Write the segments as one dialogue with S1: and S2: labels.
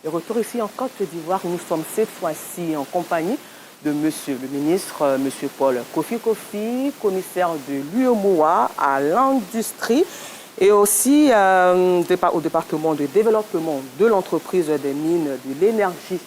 S1: Et retour ici en Côte d'Ivoire, nous sommes cette fois-ci en compagnie de monsieur le ministre, monsieur Paul Kofi Kofi, commissaire de l'UEMOA à l'industrie et aussi au département de développement de l'entreprise des mines, de l'énergie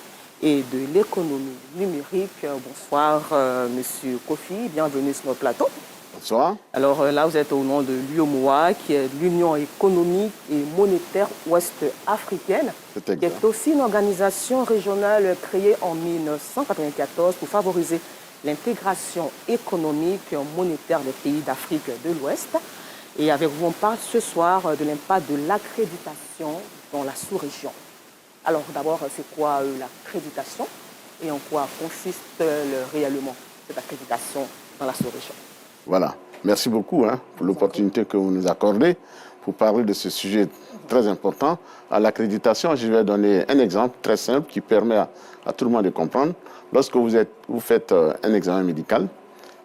S1: et de l'économie numérique. Bonsoir, monsieur Kofi, bienvenue sur notre plateau.
S2: Bonsoir.
S1: Alors là, vous êtes au nom de l'UEMOA, qui est l'Union économique et monétaire ouest-africaine, qui est aussi une organisation régionale créée en 1994 pour favoriser l'intégration économique et monétaire des pays d'Afrique de l'Ouest. Et avec vous, on parle ce soir de l'impact de l'accréditation dans la sous-région. Alors d'abord, c'est quoi l'accréditation et en quoi consiste réellement cette accréditation dans la sous-région?
S2: Voilà. Merci beaucoup pour l'opportunité que vous nous accordez pour parler de ce sujet très important. À l'accréditation, je vais donner un exemple très simple qui permet à tout le monde de comprendre. Lorsque vous faites un examen médical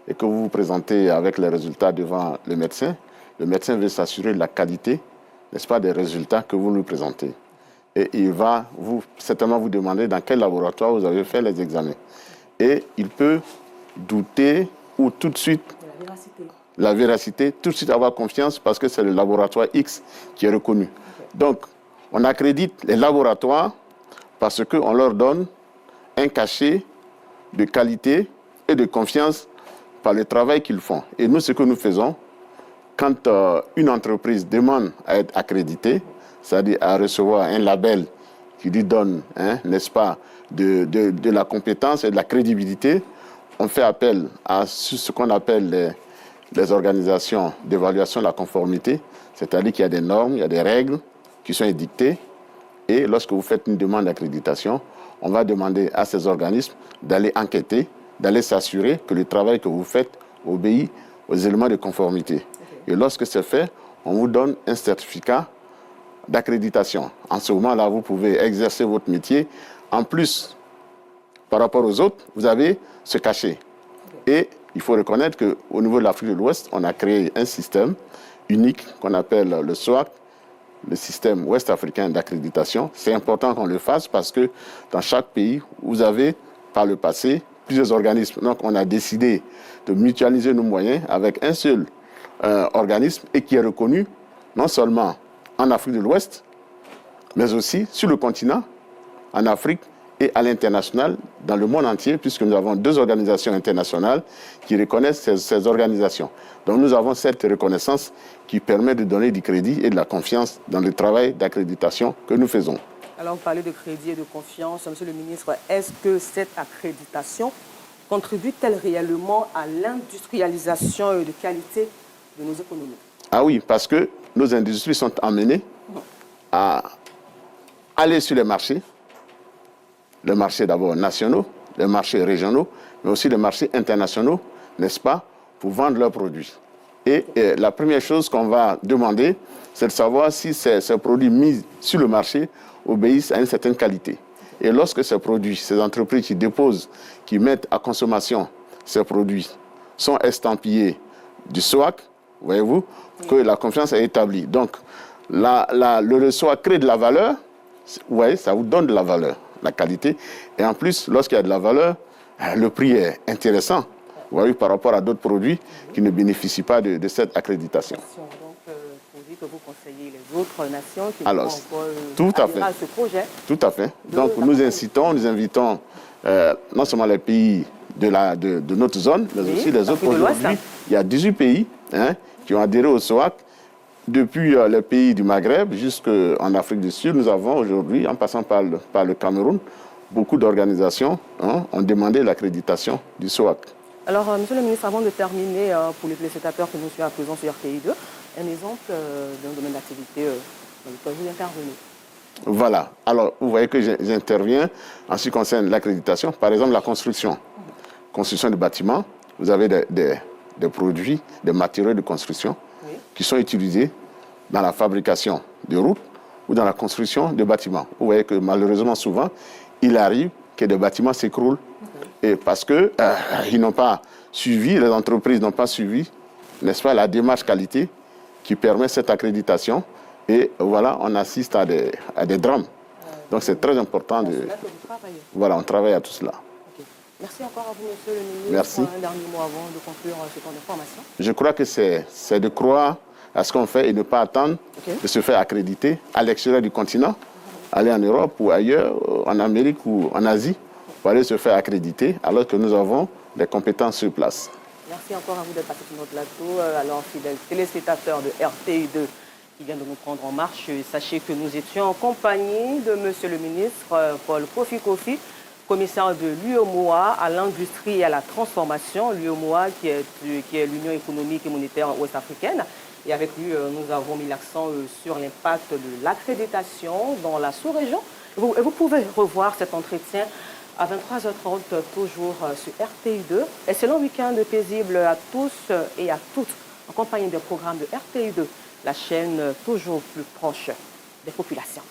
S2: et que vous vous présentez avec les résultats devant le médecin veut s'assurer de la qualité, n'est-ce pas, des résultats que vous lui présentez. Et il va certainement vous demander dans quel laboratoire vous avez fait les examens. Et il peut douter ou tout de suite la véracité, tout de suite avoir confiance parce que c'est le laboratoire X qui est reconnu. Okay. Donc, on accrédite les laboratoires parce qu'on leur donne un cachet de qualité et de confiance par le travail qu'ils font. Et nous, ce que nous faisons, quand une entreprise demande à être accréditée, c'est-à-dire à recevoir un label qui lui donne, n'est-ce pas, de la compétence et de la crédibilité, on fait appel à ce qu'on appelle les organisations d'évaluation de la conformité, c'est-à-dire qu'il y a des normes, il y a des règles qui sont édictées. Et lorsque vous faites une demande d'accréditation, on va demander à ces organismes d'aller enquêter, d'aller s'assurer que le travail que vous faites obéit aux éléments de conformité. Okay. Et lorsque c'est fait, on vous donne un certificat d'accréditation. En ce moment-là, vous pouvez exercer votre métier. En plus, par rapport aux autres, vous avez ce cachet. Okay. Et il faut reconnaître qu'au niveau de l'Afrique de l'Ouest, on a créé un système unique qu'on appelle le SOAC, le système ouest-africain d'accréditation. C'est important qu'on le fasse parce que dans chaque pays, vous avez, par le passé, plusieurs organismes. Donc, on a décidé de mutualiser nos moyens avec un seul organisme et qui est reconnu non seulement en Afrique de l'Ouest, mais aussi sur le continent, en Afrique, et à l'international, dans le monde entier, puisque nous avons 2 organisations internationales qui reconnaissent ces organisations. Donc nous avons cette reconnaissance qui permet de donner du crédit et de la confiance dans le travail d'accréditation que nous faisons.
S1: Alors vous parlez de crédit et de confiance. Monsieur le ministre, est-ce que cette accréditation contribue-t-elle réellement à l'industrialisation de qualité de nos économies?
S2: Ah oui, parce que nos industries sont amenées à aller sur les marchés d'abord nationaux, les marchés régionaux, mais aussi les marchés internationaux, n'est-ce pas, pour vendre leurs produits. Et la première chose qu'on va demander, c'est de savoir si ces produits mis sur le marché obéissent à une certaine qualité. Et lorsque ces produits, ces entreprises qui déposent, qui mettent à consommation ces produits, sont estampillés du SOAC, voyez-vous, que la confiance est établie. Donc, le SOAC crée de la valeur, vous voyez, ça vous donne de la valeur, la qualité. Et en plus, lorsqu'il y a de la valeur, le prix est intéressant, vous voyez, par rapport à d'autres produits qui ne bénéficient pas de cette accréditation.
S1: Donc, vous dites que vous conseillez les autres nations qui
S2: vont
S1: tout à fait. À ce projet.
S2: Tout à fait. Donc, nous invitons non seulement les pays de notre zone, mais aussi les autres. Aujourd'hui, il y a 18 pays qui ont adhéré au SOAC. Depuis les pays du Maghreb jusqu'en Afrique du Sud, nous avons aujourd'hui, en passant par le Cameroun, beaucoup d'organisations ont demandé l'accréditation du SOAC.
S1: Alors, monsieur le ministre, avant de terminer, pour les téléspectateurs que nous suivons à présent sur RTI2, un exemple d'un domaine d'activité dans lequel vous intervenez.
S2: Voilà. Alors, vous voyez que j'interviens en ce qui concerne l'accréditation. Par exemple, la construction. Construction de bâtiments. Vous avez des produits, des matériaux de construction qui sont utilisés dans la fabrication de routes ou dans la construction de bâtiments. Vous voyez que malheureusement, souvent, il arrive que des bâtiments s'écroulent et parce que ils n'ont pas suivi, les entreprises n'ont pas suivi, n'est-ce pas, la démarche qualité qui permet cette accréditation. Et voilà, on assiste à des drames. Donc c'est très important de...
S1: C'est là que vous travaillez.
S2: Voilà, on travaille à tout cela.
S1: Okay. Merci encore à vous, monsieur le ministre.
S2: Merci.
S1: Un dernier mot avant de conclure ce temps d'information.
S2: Je crois que c'est de croire à ce qu'on fait et ne pas attendre de se faire accréditer à l'extérieur du continent, aller en Europe ou ailleurs, en Amérique ou en Asie, pour aller se faire accréditer alors que nous avons des compétences sur place.
S1: Merci encore à vous d'être passé sur notre plateau. Alors, fidèles téléspectateurs de RTI2 qui vient de nous prendre en marche, sachez que nous étions en compagnie de monsieur le ministre Paul Kofi Kofi, commissaire de l'UEMOA à l'industrie et à la transformation, l'UEMOA qui est l'Union économique et monétaire ouest-africaine. Et avec lui, nous avons mis l'accent sur l'impact de l'accréditation dans la sous-région. Et vous pouvez revoir cet entretien à 23h30, toujours sur RTI2. Excellent week-end paisible à tous et à toutes, en compagnie des programmes de RTI2, la chaîne toujours plus proche des populations.